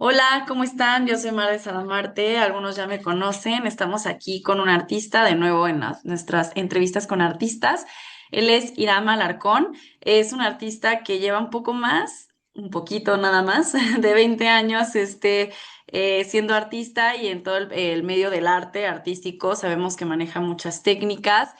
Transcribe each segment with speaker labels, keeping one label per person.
Speaker 1: Hola, ¿cómo están? Yo soy Mar de Salamarte, algunos ya me conocen, estamos aquí con un artista de nuevo en nuestras entrevistas con artistas. Él es Iram Alarcón, es un artista que lleva un poco más, un poquito nada más, de 20 años siendo artista y en todo el medio del arte artístico. Sabemos que maneja muchas técnicas,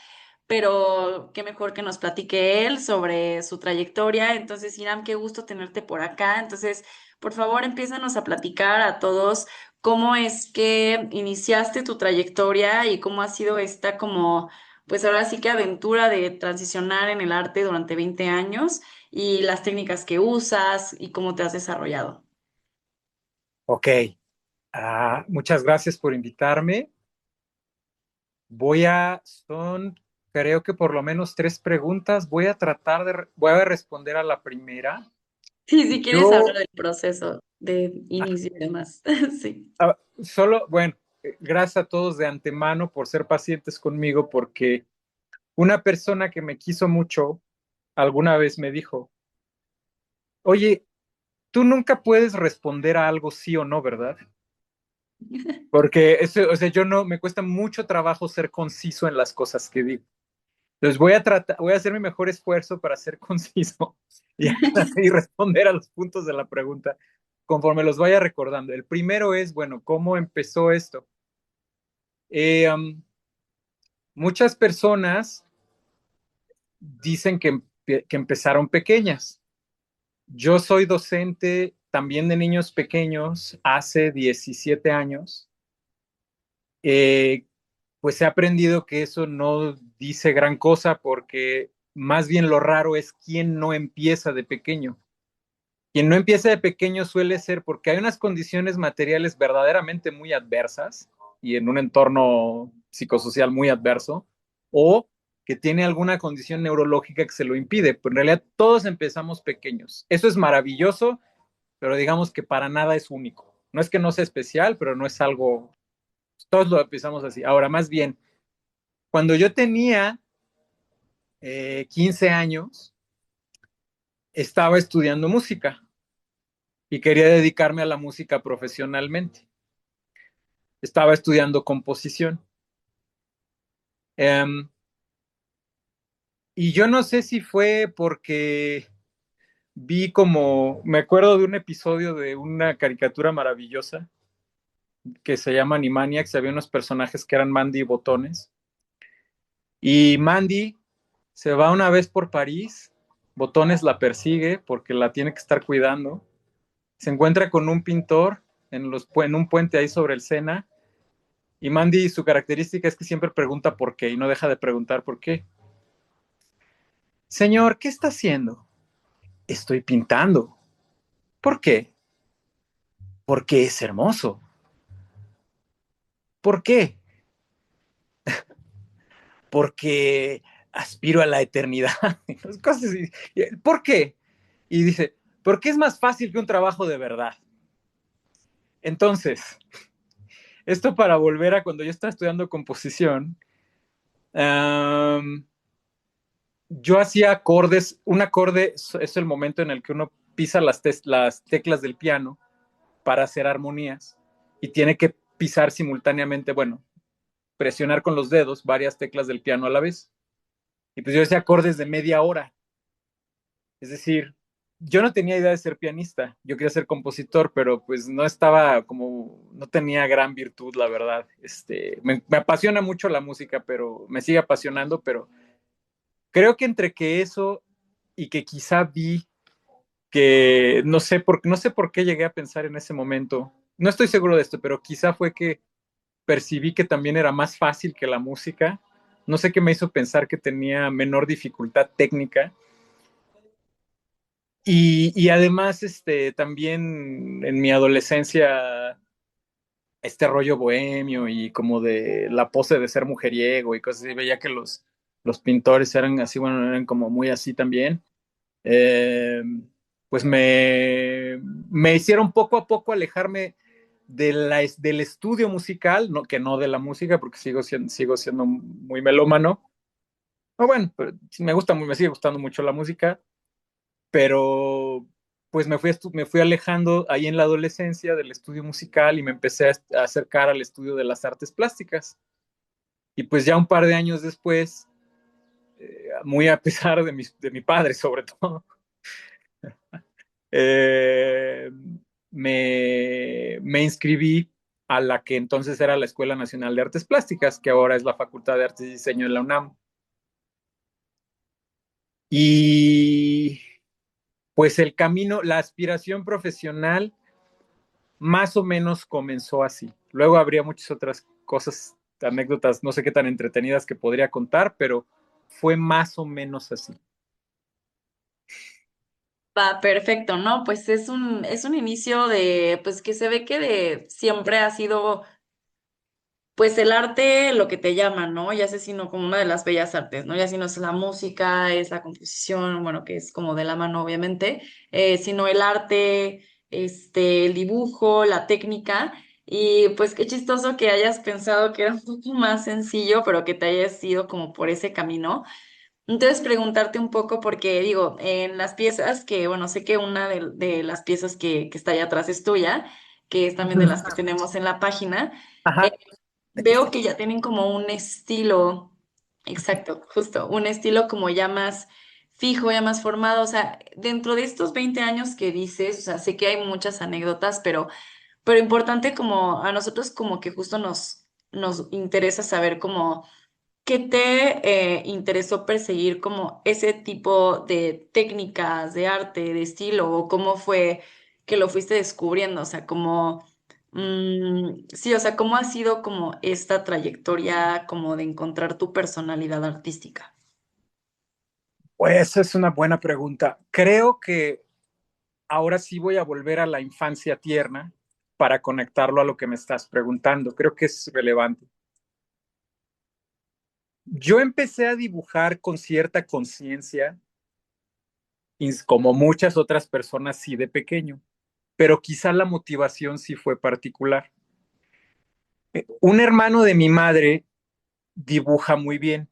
Speaker 1: pero qué mejor que nos platique él sobre su trayectoria. Entonces, Iram, qué gusto tenerte por acá. Entonces, por favor, empiézanos a platicar a todos cómo es que iniciaste tu trayectoria y cómo ha sido esta como, pues ahora sí que aventura de transicionar en el arte durante 20 años y las técnicas que usas y cómo te has desarrollado.
Speaker 2: Ok, muchas gracias por invitarme. Creo que por lo menos tres preguntas. Voy a responder a la primera.
Speaker 1: Sí, si quieres hablar
Speaker 2: Yo,
Speaker 1: del proceso de inicio y demás. Sí.
Speaker 2: bueno, gracias a todos de antemano por ser pacientes conmigo, porque una persona que me quiso mucho alguna vez me dijo, oye, tú nunca puedes responder a algo sí o no, ¿verdad? Porque eso, o sea, yo no, me cuesta mucho trabajo ser conciso en las cosas que digo. Entonces voy a hacer mi mejor esfuerzo para ser conciso y responder a los puntos de la pregunta conforme los vaya recordando. El primero es, bueno, ¿cómo empezó esto? Eh, um, Muchas personas dicen que empezaron pequeñas. Yo soy docente también de niños pequeños hace 17 años. Eh, pues he aprendido que eso no dice gran cosa porque más bien lo raro es quien no empieza de pequeño. Quien no empieza de pequeño suele ser porque hay unas condiciones materiales verdaderamente muy adversas y en un entorno psicosocial muy adverso, o que tiene alguna condición neurológica que se lo impide. Pero en realidad todos empezamos pequeños. Eso es maravilloso, pero digamos que para nada es único. No es que no sea especial, pero no es algo, todos lo empezamos así. Ahora, más bien, cuando yo tenía 15 años, estaba estudiando música y quería dedicarme a la música profesionalmente. Estaba estudiando composición. Um, y yo no sé si fue porque me acuerdo de un episodio de una caricatura maravillosa que se llama Animaniacs, había unos personajes que eran Mandy y Botones. Y Mandy se va una vez por París, Botones la persigue porque la tiene que estar cuidando. Se encuentra con un pintor en un puente ahí sobre el Sena. Y Mandy, su característica es que siempre pregunta por qué y no deja de preguntar por qué. Señor, ¿qué está haciendo? Estoy pintando. ¿Por qué? Porque es hermoso. ¿Por qué? Porque aspiro a la eternidad. Cosas así. ¿Por qué? Y dice, porque es más fácil que un trabajo de verdad. Entonces, esto para volver a cuando yo estaba estudiando composición, yo hacía acordes. Un acorde es el momento en el que uno pisa las teclas del piano para hacer armonías y tiene que pisar simultáneamente, bueno, presionar con los dedos varias teclas del piano a la vez. Y pues yo hacía acordes de media hora. Es decir, yo no tenía idea de ser pianista, yo quería ser compositor, pero pues no estaba como, no tenía gran virtud, la verdad. Me apasiona mucho la música, pero me sigue apasionando, pero creo que entre que eso y que quizá vi que no sé por qué llegué a pensar en ese momento, no estoy seguro de esto, pero quizá fue que percibí que también era más fácil que la música. No sé qué me hizo pensar que tenía menor dificultad técnica. Y además, también en mi adolescencia, este rollo bohemio y como de la pose de ser mujeriego y cosas así, veía que los pintores eran así, bueno, eran como muy así también. Eh, pues me hicieron poco a poco alejarme del estudio musical, no, que no de la música, porque sigo siendo muy melómano. O bueno, pero me sigue gustando mucho la música, pero pues me fui alejando ahí en la adolescencia del estudio musical y me empecé a acercar al estudio de las artes plásticas. Y pues ya un par de años después, muy a pesar de mi padre sobre todo, eh, me inscribí a la que entonces era la Escuela Nacional de Artes Plásticas, que ahora es la Facultad de Artes y Diseño de la UNAM. Y pues el camino, la aspiración profesional más o menos comenzó así. Luego habría muchas otras cosas, anécdotas, no sé qué tan entretenidas que podría contar, pero fue más o menos así.
Speaker 1: Va, perfecto, ¿no? Pues es un inicio de, pues que se ve que de siempre ha sido, pues el arte lo que te llama, ¿no? Ya sé si no como una de las bellas artes, ¿no? Ya si no es la música, es la composición, bueno, que es como de la mano, obviamente, sino el arte, el dibujo, la técnica. Y pues qué chistoso que hayas pensado que era un poco más sencillo, pero que te hayas ido como por ese camino. Entonces, preguntarte un poco, porque digo, en las piezas que, bueno, sé que una de las piezas que está allá atrás es tuya, que es también de las que tenemos en la página, eh,
Speaker 2: Ajá, aquí
Speaker 1: veo
Speaker 2: está.
Speaker 1: que ya tienen como un estilo, exacto, justo, un estilo como ya más fijo, ya más formado. O sea, dentro de estos 20 años que dices, o sea, sé que hay muchas anécdotas, pero importante como a nosotros como que justo nos interesa saber cómo ¿qué te interesó perseguir como ese tipo de técnicas de arte, de estilo, o cómo fue que lo fuiste descubriendo? O sea, como, sí, o sea, ¿cómo ha sido como esta trayectoria como de encontrar tu personalidad artística?
Speaker 2: Pues esa es una buena pregunta. Creo que ahora sí voy a volver a la infancia tierna para conectarlo a lo que me estás preguntando. Creo que es relevante. Yo empecé a dibujar con cierta conciencia, como muchas otras personas sí de pequeño, pero quizá la motivación sí fue particular. Un hermano de mi madre dibuja muy bien.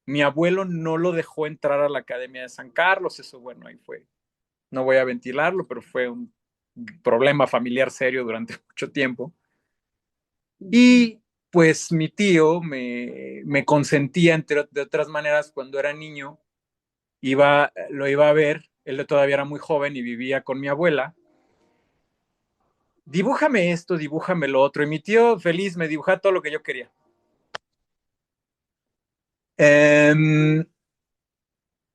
Speaker 2: Mi abuelo no lo dejó entrar a la Academia de San Carlos, eso bueno, ahí fue. No voy a ventilarlo, pero fue un problema familiar serio durante mucho tiempo.
Speaker 1: Ujú.
Speaker 2: Y pues mi tío me consentía, entre de otras maneras, cuando era niño, lo iba a ver, él todavía era muy joven y vivía con mi abuela. Dibújame esto, dibújame lo otro. Y mi tío feliz me dibujaba todo lo que yo quería. Um,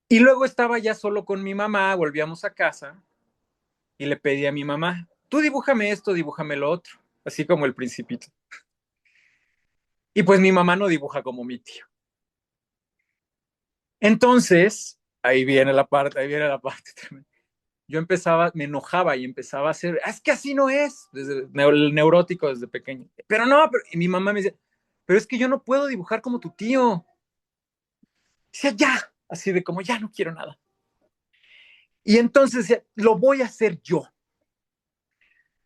Speaker 2: y luego estaba ya solo con mi mamá, volvíamos a casa y le pedí a mi mamá, tú dibújame esto, dibújame lo otro, así como el principito. Y pues mi mamá no dibuja como mi tío. Entonces, ahí viene la parte tremenda. Yo empezaba, me enojaba y empezaba a hacer, es que así no es, desde el neurótico desde pequeño. Pero no, y mi mamá me dice, pero es que yo no puedo dibujar como tu tío. Decía, ya, así de como ya no quiero nada. Y entonces lo voy a hacer yo,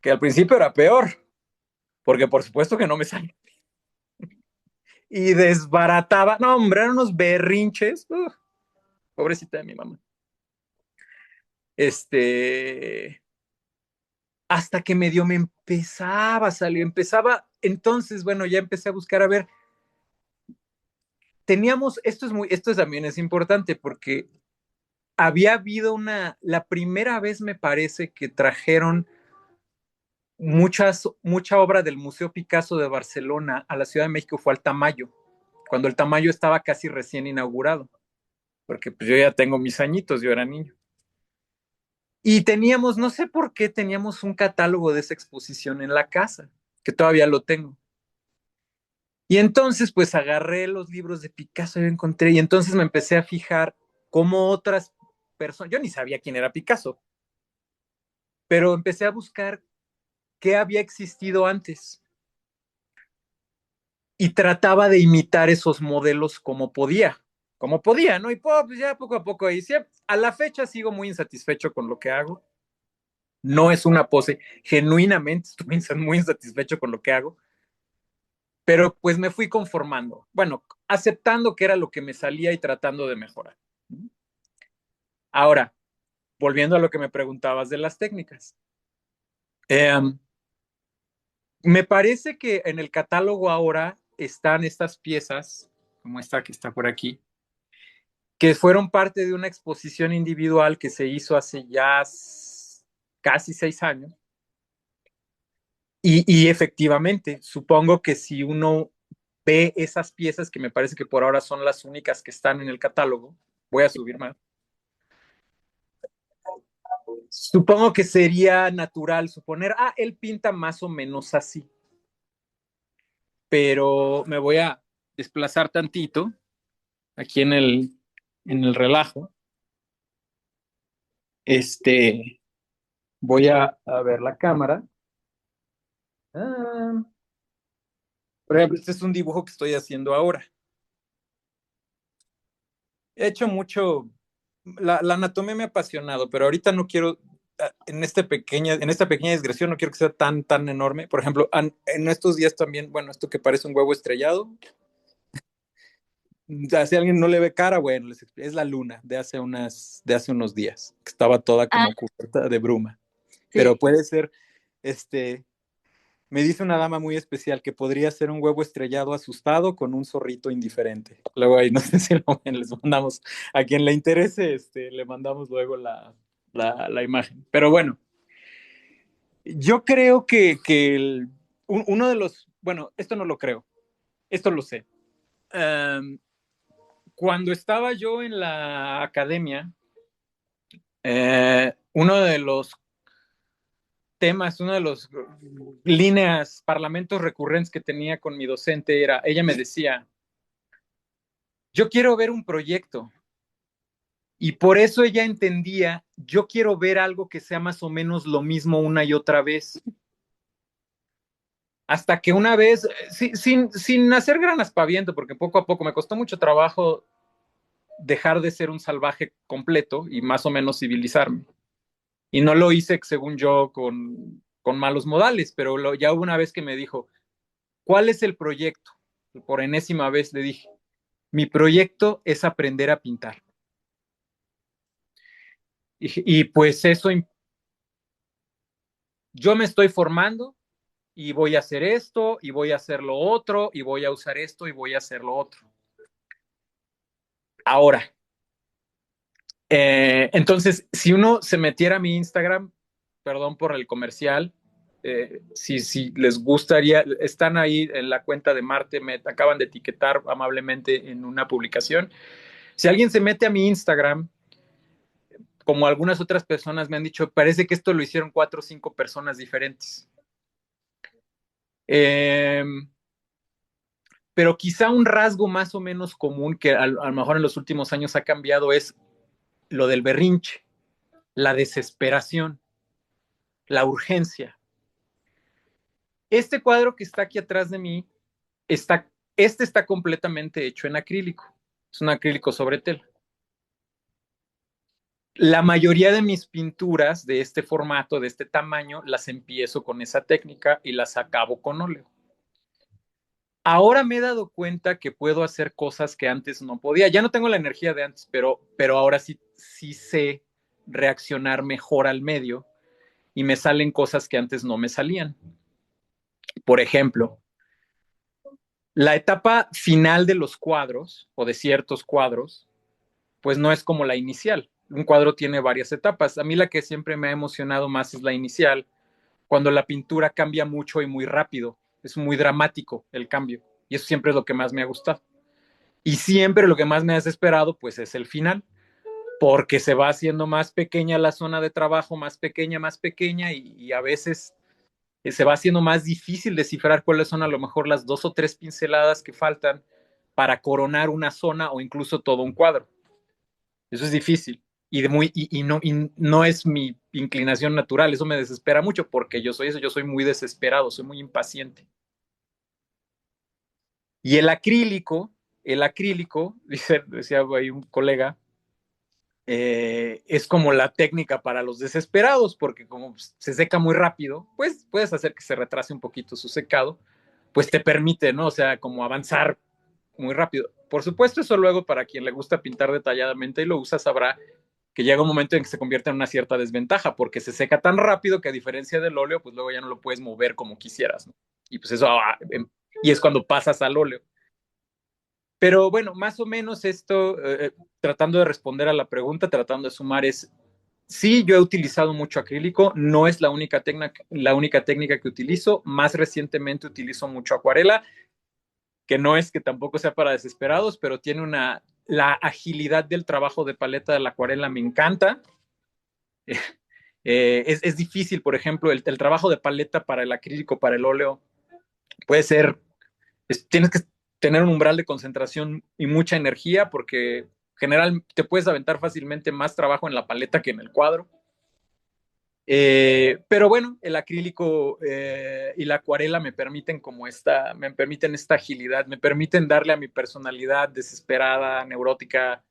Speaker 2: que al principio era peor, porque por supuesto que no me sale. Y desbarataba, no, hombre, eran unos berrinches, pobrecita de mi mamá. Este, hasta que medio me empezaba a salir, entonces, bueno, ya empecé a buscar, a ver, teníamos, esto también es importante porque había habido la primera vez me parece que trajeron mucha obra del Museo Picasso de Barcelona a la Ciudad de México fue al Tamayo, cuando el Tamayo estaba casi recién inaugurado, porque pues yo ya tengo mis añitos, yo era niño. Y teníamos, no sé por qué, teníamos un catálogo de esa exposición en la casa, que todavía lo tengo. Y entonces, pues agarré los libros de Picasso y encontré, y entonces me empecé a fijar cómo otras personas, yo ni sabía quién era Picasso, pero empecé a buscar qué había existido antes y trataba de imitar esos modelos como podía, ¿no? Y pues ya poco a poco ahí, sí, a la fecha sigo muy insatisfecho con lo que hago, no es una pose, genuinamente estoy muy insatisfecho con lo que hago, pero pues me fui conformando, bueno, aceptando que era lo que me salía y tratando de mejorar. Ahora, volviendo a lo que me preguntabas de las técnicas. Eh, Me parece que en el catálogo ahora están estas piezas, como esta que está por aquí, que fueron parte de una exposición individual que se hizo hace ya casi 6 años. Y efectivamente, supongo que si uno ve esas piezas, que me parece que por ahora son las únicas que están en el catálogo, voy a subir más. Supongo que sería natural suponer, él pinta más o menos así, pero me voy a desplazar tantito aquí en el relajo. Este, Voy a ver la cámara. Ah, por ejemplo, este es un dibujo que estoy haciendo ahora. He hecho mucho, la anatomía me ha apasionado, pero ahorita no quiero, en esta pequeña digresión, no quiero que sea tan enorme. Por ejemplo, en estos días también, bueno, esto que parece un huevo estrellado, si alguien no le ve cara, bueno, es la luna de hace unos días, que estaba toda
Speaker 1: Ah,
Speaker 2: como cubierta de bruma. Pero
Speaker 1: sí.
Speaker 2: puede ser, este, me dice una dama muy especial que podría ser un huevo estrellado asustado con un zorrito indiferente. Luego ahí no sé si lo ven, les mandamos, a quien le interese, le mandamos luego la imagen. Pero bueno, yo creo que uno de los, bueno, esto no lo creo, esto lo sé. Um, Cuando estaba yo en la academia, uno de los temas, una de las líneas, parlamentos recurrentes que tenía con mi docente era, ella me decía, yo quiero ver un proyecto y por eso ella entendía, yo quiero ver algo que sea más o menos lo mismo una y otra vez. Hasta que una vez, sin hacer gran aspaviento, porque poco a poco me costó mucho trabajo dejar de ser un salvaje completo y más o menos civilizarme. Y no lo hice, según yo, con malos modales, pero ya hubo una vez que me dijo, ¿cuál es el proyecto? Por enésima vez le dije, mi proyecto es aprender a pintar. Y pues eso, yo me estoy formando y voy a hacer esto y voy a hacer lo otro y voy a usar esto y voy a hacer lo otro. Ahora, entonces, si uno se metiera a mi Instagram, perdón por el comercial, si les gustaría, están ahí en la cuenta de Marte, me acaban de etiquetar amablemente en una publicación. Si alguien se mete a mi Instagram, como algunas otras personas me han dicho, parece que esto lo hicieron 4 o 5 personas diferentes. Eh, pero quizá un rasgo más o menos común que a lo mejor en los últimos años ha cambiado es lo del berrinche, la desesperación, la urgencia. Este cuadro que está aquí atrás de mí, está completamente hecho en acrílico. Es un acrílico sobre tela. La mayoría de mis pinturas de este formato, de este tamaño, las empiezo con esa técnica y las acabo con óleo. Ahora me he dado cuenta que puedo hacer cosas que antes no podía. Ya no tengo la energía de antes, pero ahora sí sé reaccionar mejor al medio y me salen cosas que antes no me salían. Por ejemplo, la etapa final de los cuadros o de ciertos cuadros, pues no es como la inicial. Un cuadro tiene varias etapas. A mí la que siempre me ha emocionado más es la inicial, cuando la pintura cambia mucho y muy rápido. Es muy dramático el cambio. Y eso siempre es lo que más me ha gustado. Y siempre lo que más me ha desesperado, pues es el final, porque se va haciendo más pequeña la zona de trabajo, más pequeña, y a veces se va haciendo más difícil descifrar cuáles son a lo mejor las 2 o 3 pinceladas que faltan para coronar una zona o incluso todo un cuadro. Eso es difícil y no es mi inclinación natural, eso me desespera mucho porque yo soy eso, yo soy muy desesperado, soy muy impaciente. Y el acrílico, decía ahí un colega, es como la técnica para los desesperados, porque como se seca muy rápido, pues puedes hacer que se retrase un poquito su secado, pues te permite, ¿no? O sea, como avanzar muy rápido. Por supuesto, eso luego para quien le gusta pintar detalladamente y lo usa, sabrá que llega un momento en que se convierte en una cierta desventaja, porque se seca tan rápido que a diferencia del óleo, pues luego ya no lo puedes mover como quisieras, ¿no? Y pues eso, y es cuando pasas al óleo. Pero bueno, más o menos esto, tratando de responder a la pregunta, tratando de sumar es, sí, yo he utilizado mucho acrílico, no es la única técnica que utilizo, más recientemente utilizo mucho acuarela, que no es que tampoco sea para desesperados, pero tiene la agilidad del trabajo de paleta de la acuarela me encanta. Es difícil, por ejemplo, el trabajo de paleta para el acrílico, para el óleo, puede ser, tienes que tener un umbral de concentración y mucha energía porque general te puedes aventar fácilmente más trabajo en la paleta que en el cuadro. Pero bueno, el acrílico y la acuarela me permiten esta agilidad, me permiten darle a mi personalidad desesperada, neurótica,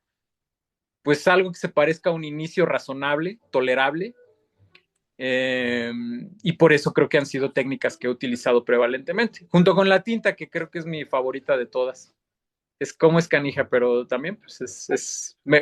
Speaker 2: pues algo que se parezca a un inicio razonable, tolerable. Y por eso creo que han sido técnicas que he utilizado prevalentemente, junto con la tinta, que creo que es mi favorita de todas. Es como es canija, pero también pues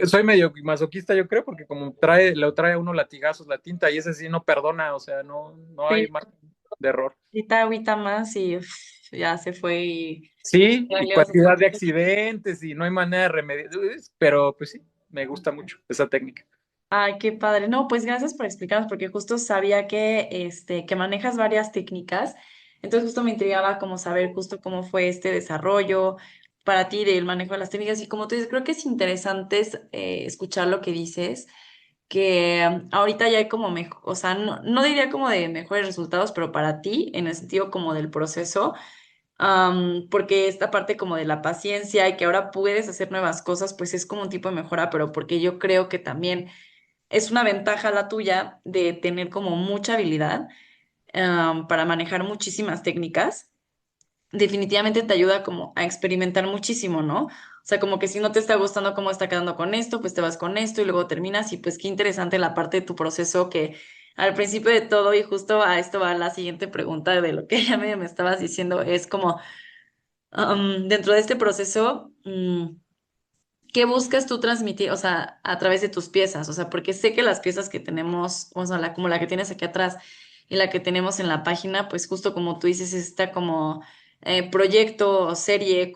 Speaker 2: soy medio masoquista, yo creo, porque como lo trae a uno latigazos la tinta y ese sí no perdona, o sea, no hay
Speaker 1: Sí,
Speaker 2: margen de error.
Speaker 1: agüita más y uf, ya se fue y
Speaker 2: Sí, y
Speaker 1: valioso.
Speaker 2: cantidad de accidentes y no hay manera de remediar, pero pues sí, me gusta mucho esa técnica.
Speaker 1: Ay, qué padre. No, pues gracias por explicarnos, porque justo sabía que, que manejas varias técnicas. Entonces justo me intrigaba como saber justo cómo fue este desarrollo para ti del manejo de las técnicas. Y como tú dices, creo que es interesante escuchar lo que dices, que ahorita ya hay como mejor, o sea, no diría como de mejores resultados, pero para ti, en el sentido como del proceso, porque esta parte como de la paciencia y que ahora puedes hacer nuevas cosas, pues es como un tipo de mejora, pero porque yo creo que también es una ventaja la tuya de tener como mucha habilidad para manejar muchísimas técnicas. Definitivamente te ayuda como a experimentar muchísimo, ¿no? O sea, como que si no te está gustando cómo está quedando con esto, pues te vas con esto y luego terminas y pues qué interesante la parte de tu proceso que al principio de todo y justo a esto va la siguiente pregunta de lo que ya medio me estabas diciendo, es como dentro de este proceso, ¿qué buscas tú transmitir, o sea, a través de tus piezas? O sea, porque sé que las piezas que tenemos, o sea, como la que tienes aquí atrás y la que tenemos en la página, pues justo como tú dices, está como proyecto o serie,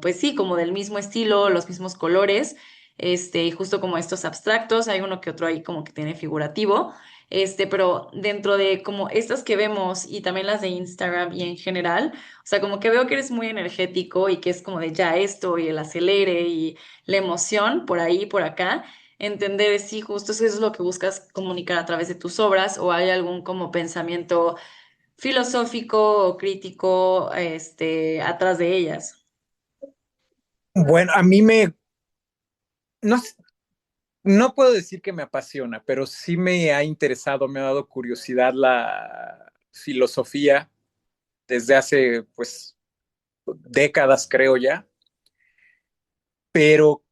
Speaker 1: pues sí, como del mismo estilo, los mismos colores, y justo como estos abstractos, hay uno que otro ahí como que tiene figurativo. Pero dentro de como estas que vemos y también las de Instagram y en general, o sea, como que veo que eres muy energético y que es como de ya esto y el acelere y la emoción por ahí, por acá. Entender si justo eso es lo que buscas comunicar a través de tus obras o hay algún como pensamiento filosófico o crítico, atrás de ellas.
Speaker 2: Bueno, no, no puedo decir que me apasiona, pero sí me ha interesado, me ha dado curiosidad la filosofía desde hace, pues, décadas, creo ya. Pero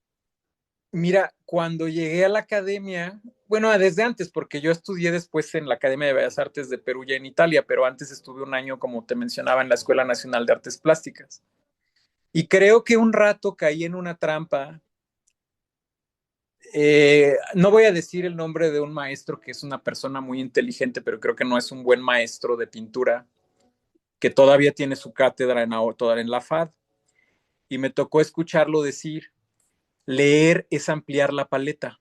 Speaker 2: mira, cuando llegué a la academia, bueno, desde antes, porque yo estudié después en la Academia de Bellas Artes de Perugia en Italia, pero antes estuve un año, como te mencionaba, en la Escuela Nacional de Artes Plásticas. Y creo que un rato caí en una trampa. No voy a decir el nombre de un maestro que es una persona muy inteligente, pero creo que no es un buen maestro de pintura, que todavía tiene su cátedra en la FAD. Y me tocó escucharlo decir, leer es ampliar la paleta,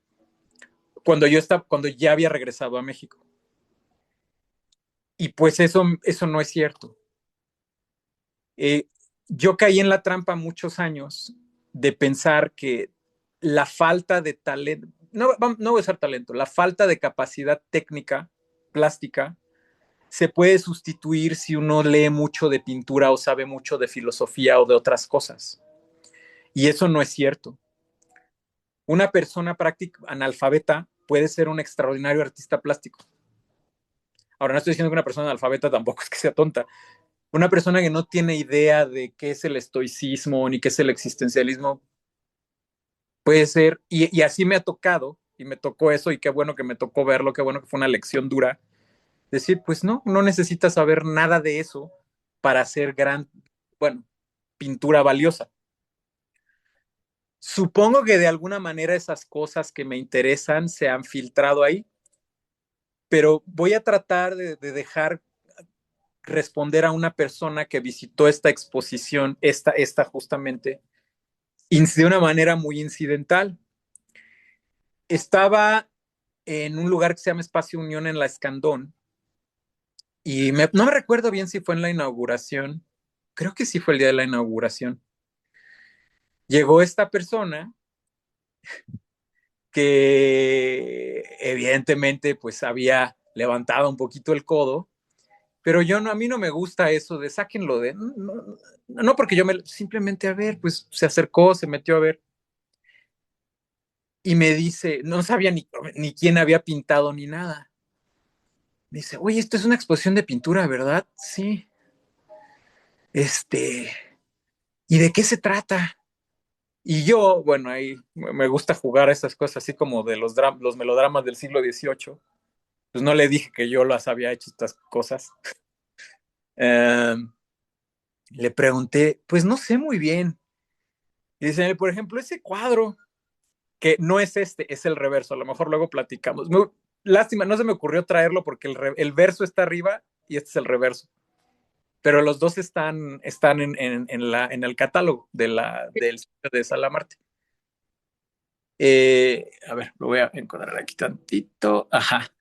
Speaker 2: cuando ya había regresado a México. Y pues eso no es cierto. Eh, yo caí en la trampa muchos años de pensar que la falta de talento, no voy a usar talento, la falta de capacidad técnica, plástica, se puede sustituir si uno lee mucho de pintura o sabe mucho de filosofía o de otras cosas. Y eso no es cierto. Una persona práctica analfabeta puede ser un extraordinario artista plástico. Ahora, no estoy diciendo que una persona analfabeta tampoco es que sea tonta. Una persona que no tiene idea de qué es el estoicismo ni qué es el existencialismo puede ser, y así me ha tocado, y me tocó eso, y qué bueno que me tocó verlo, qué bueno que fue una lección dura, decir, pues no necesitas saber nada de eso para hacer bueno, pintura valiosa. Supongo que de alguna manera esas cosas que me interesan se han filtrado ahí, pero voy a tratar de dejar responder a una persona que visitó esta exposición, esta justamente, de una manera muy incidental. Estaba en un lugar que se llama Espacio Unión en la Escandón y no me recuerdo bien si fue en la inauguración, creo que sí fue el día de la inauguración. Llegó esta persona que evidentemente pues había levantado un poquito el codo, pero a mí no me gusta eso de sáquenlo de, no porque simplemente a ver, pues se acercó, se metió a ver y me dice, no sabía ni quién había pintado ni nada. Me dice, oye, esto es una exposición de pintura, ¿verdad? Sí. Este, ¿Y de qué se trata? Y yo, bueno, ahí me gusta jugar a esas cosas así como de los melodramas del siglo XVIII. Pues no le dije que yo las había hecho estas cosas. Eh, Le pregunté, pues no sé muy bien. Y dice, por ejemplo, ese cuadro, que no es este, es el reverso, a lo mejor luego platicamos. Lástima, no se me ocurrió traerlo porque el verso está arriba y este es el reverso. Pero los dos están en el catálogo del sitio de Salamarte. A ver, lo voy a encontrar aquí tantito. Ajá.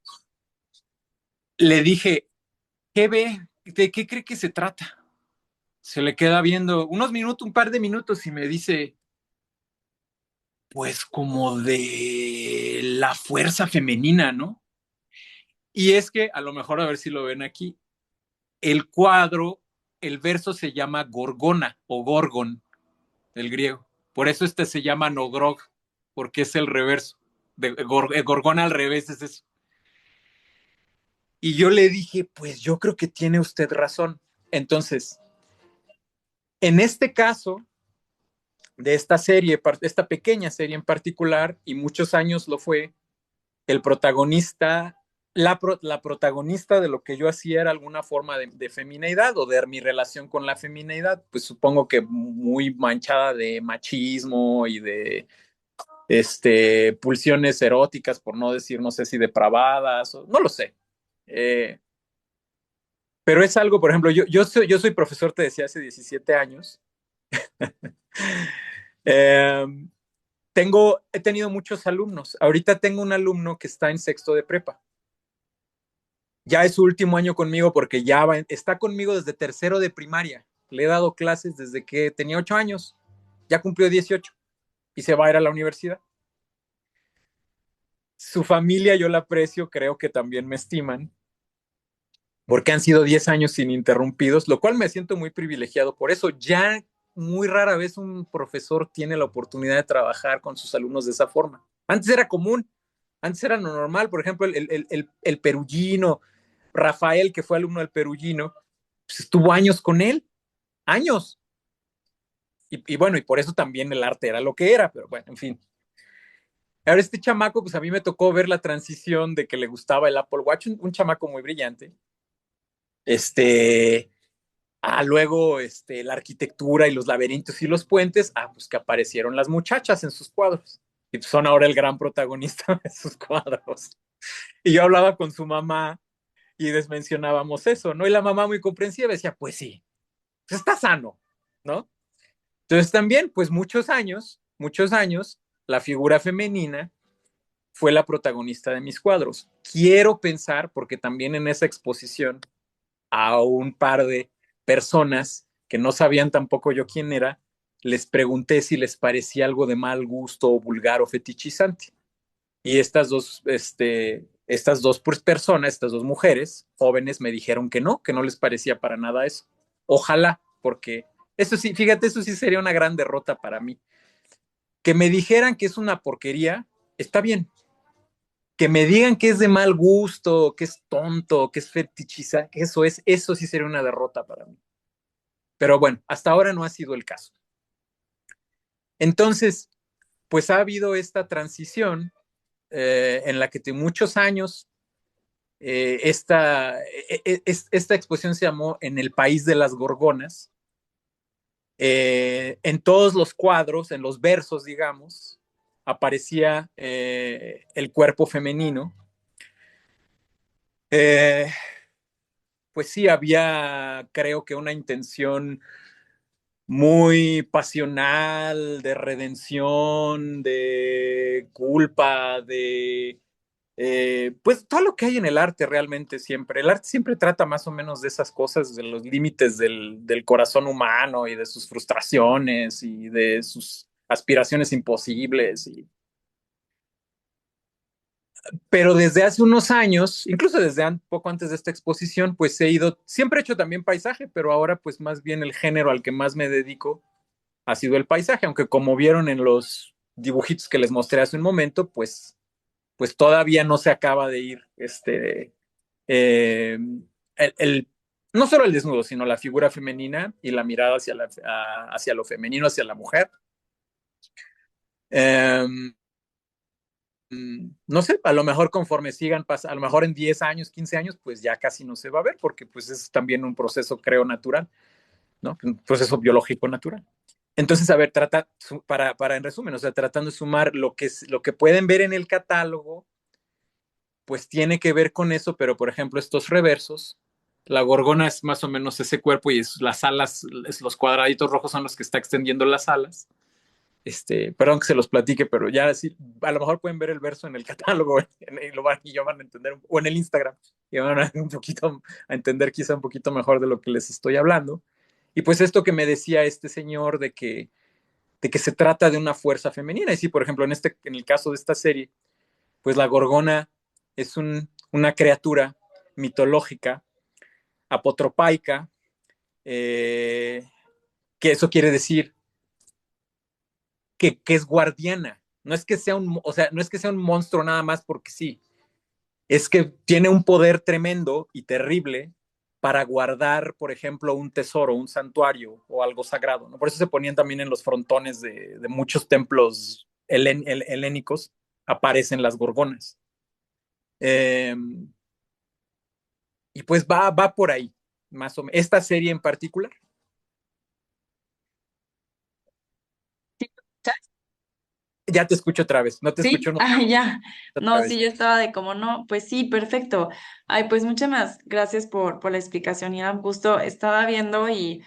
Speaker 2: Le dije, ¿qué ve? ¿De qué cree que se trata? Se le queda viendo unos minutos, un par de minutos y me dice, pues como de la fuerza femenina, ¿no? Y es que a lo mejor a ver si lo ven aquí, el cuadro, el verso se llama Gorgona o Gorgon del griego. Por eso este se llama Nogrog, porque es el reverso. Gorgona al revés es eso. Y yo le dije, pues yo creo que tiene usted razón. Entonces, en este caso de esta serie, esta pequeña serie en particular, y muchos años lo fue, el protagonista, la protagonista de lo que yo hacía era alguna forma de femineidad o de mi relación con la femineidad, pues supongo que muy manchada de machismo y de pulsiones eróticas, por no decir, no sé si depravadas, no lo sé. Eh, pero es algo, por ejemplo, yo soy profesor, te decía, hace 17 años. Eh, he tenido muchos alumnos. Ahorita tengo un alumno que está en sexto de prepa. Ya es su último año conmigo porque está conmigo desde tercero de primaria. Le he dado clases desde que tenía 8 años. Ya cumplió 18 y se va a ir a la universidad. Su familia yo la aprecio, creo que también me estiman, porque han sido 10 años ininterrumpidos, lo cual me siento muy privilegiado. Por eso ya muy rara vez un profesor tiene la oportunidad de trabajar con sus alumnos de esa forma. Antes era común, antes era lo normal. Por ejemplo, el Perugino, Rafael, que fue alumno del Perugino, pues estuvo años con él, años. Y bueno, y por eso también el arte era lo que era, pero bueno, en fin. Ahora este chamaco, pues a mí me tocó ver la transición de que le gustaba el Apple Watch, un chamaco muy brillante. Este, luego la arquitectura y los laberintos y los puentes, pues que aparecieron las muchachas en sus cuadros. Y pues son ahora el gran protagonista de sus cuadros. Y yo hablaba con su mamá y desmencionábamos eso, ¿no? Y la mamá muy comprensiva decía, pues sí, pues está sano, ¿no? Entonces también, pues muchos años, la figura femenina fue la protagonista de mis cuadros. Quiero pensar, porque también en esa exposición a un par de personas que no sabían tampoco yo quién era, les pregunté si les parecía algo de mal gusto o vulgar o fetichizante. Y estas dos pues, personas, estas dos mujeres jóvenes me dijeron que no les parecía para nada eso. Ojalá, porque eso sí, fíjate, eso sí sería una gran derrota para mí. Que me dijeran que es una porquería, está bien. Que me digan que es de mal gusto, que es tonto, que es fetichiza, que eso sí sería una derrota para mí. Pero bueno, hasta ahora no ha sido el caso. Entonces, pues ha habido esta transición en la que de muchos años esta exposición se llamó En el País de las Gorgonas. En todos los cuadros, en los versos, digamos, aparecía el cuerpo femenino. Eh, pues sí, había, creo que una intención muy pasional, de redención, de culpa, pues todo lo que hay en el arte realmente siempre. El arte siempre trata más o menos de esas cosas, de los límites del corazón humano y de sus frustraciones y de sus aspiraciones imposibles. Pero desde hace unos años, incluso desde poco antes de esta exposición, pues he ido, siempre he hecho también paisaje, pero ahora pues más bien el género al que más me dedico ha sido el paisaje, aunque como vieron en los dibujitos que les mostré hace un momento, pues todavía no se acaba de ir eh, el, no solo el desnudo, sino la figura femenina y la mirada hacia lo femenino, hacia la mujer. Eh, no sé, a lo mejor conforme sigan pasando, a lo mejor en 10 años, 15 años, pues ya casi no se va a ver, porque pues es también un proceso, creo, natural, ¿no? Un proceso biológico natural. Entonces, a ver, para en resumen, o sea, tratando de sumar lo que pueden ver en el catálogo, pues tiene que ver con eso, pero por ejemplo, estos reversos, la gorgona es más o menos ese cuerpo y las alas, los cuadraditos rojos son los que está extendiendo las alas. Perdón que se los platique, pero ya sí, a lo mejor pueden ver el verso en el catálogo y yo van a entender, o en el Instagram, y van a un poquito a entender quizá un poquito mejor de lo que les estoy hablando. Y pues esto que me decía este señor de que se trata de una fuerza femenina. Y sí, por ejemplo, en el caso de esta serie, pues la gorgona es una criatura mitológica, apotropaica, eh, que eso quiere decir que es guardiana. No es que sea o sea, no es que sea un monstruo nada más porque sí, es que tiene un poder tremendo y terrible para guardar, por ejemplo, un tesoro, un santuario o algo sagrado, ¿no? Por eso se ponían también en los frontones de muchos templos helénicos, aparecen las gorgonas. Eh, y pues va por ahí, más o menos. Esta serie en particular, ya te escucho otra vez, no te
Speaker 1: Sí,
Speaker 2: escucho no,
Speaker 1: ya.
Speaker 2: otra
Speaker 1: No,
Speaker 2: vez.
Speaker 1: sí, yo estaba de como no, pues sí, perfecto. Ay, pues muchas más gracias por la explicación, Irán. Justo estaba viendo y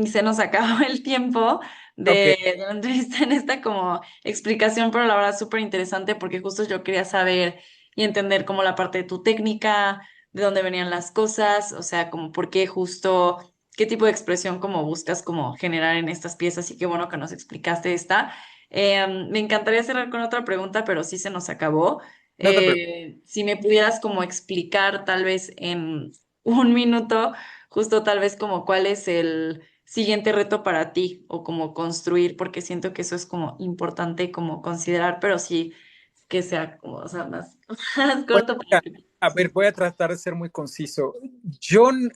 Speaker 1: se nos acabó el tiempo
Speaker 2: Ok,
Speaker 1: de la entrevista en esta como explicación, pero la verdad súper interesante porque justo yo quería saber y entender como la parte de tu técnica, de dónde venían las cosas, o sea, como por qué justo, qué tipo de expresión como buscas como generar en estas piezas y qué bueno que nos explicaste esta. Me encantaría cerrar con otra pregunta, pero sí se nos acabó.
Speaker 2: no te preocupes.
Speaker 1: Si me pudieras como explicar tal vez en un minuto, justo tal vez como cuál es el siguiente reto para ti o como construir, porque siento que eso es como importante como considerar, pero sí que sea como, o sea, más, más
Speaker 2: Bueno,
Speaker 1: corto para
Speaker 2: mira,
Speaker 1: que...
Speaker 2: a ver, voy a tratar de ser muy conciso.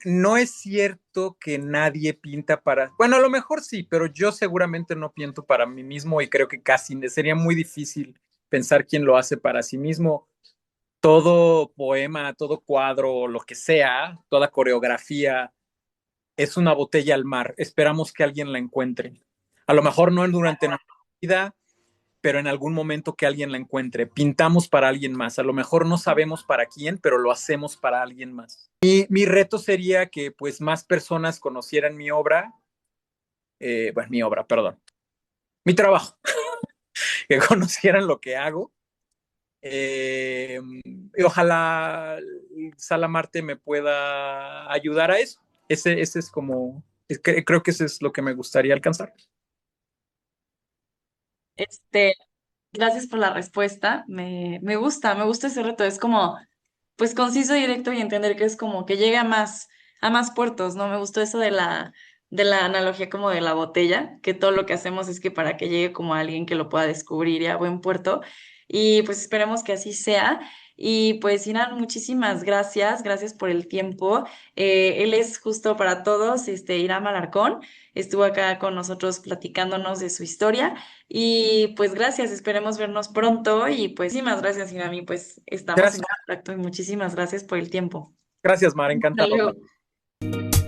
Speaker 2: No es cierto que nadie pinta para, bueno, a lo mejor sí, pero yo seguramente no pinto para mí mismo y creo que casi sería muy difícil pensar quién lo hace para sí mismo. Todo poema, todo cuadro, lo que sea, toda coreografía es una botella al mar. Esperamos que alguien la encuentre. A lo mejor no durante nuestra vida, pero en algún momento que alguien la encuentre. Pintamos para alguien más. A lo mejor no sabemos para quién, pero lo hacemos para alguien más. Mi reto sería que pues más personas conocieran mi obra, bueno, mi obra, perdón, mi trabajo, que conocieran lo que hago. Y ojalá Salamarte me pueda ayudar a eso. Ese es como, creo que ese es lo que me gustaría alcanzar.
Speaker 1: Este, gracias por la respuesta. Me gusta ese reto. Es como, pues conciso, directo y entender que es como que llegue a más puertos, ¿no? Me gustó eso de la analogía como de la botella, que todo lo que hacemos es que para que llegue como alguien que lo pueda descubrir y a buen puerto. Y pues esperemos que así sea. Y pues, Inan, muchísimas gracias. Gracias por el tiempo. Él es justo para todos, Iram Alarcón. Estuvo acá con nosotros platicándonos de su historia. Y pues gracias, esperemos vernos pronto y pues muchísimas gracias, Irami, pues estamos en
Speaker 2: Gracias,
Speaker 1: contacto y muchísimas gracias por el tiempo.
Speaker 2: gracias, Mar,
Speaker 1: Hasta
Speaker 2: encantado.
Speaker 1: luego.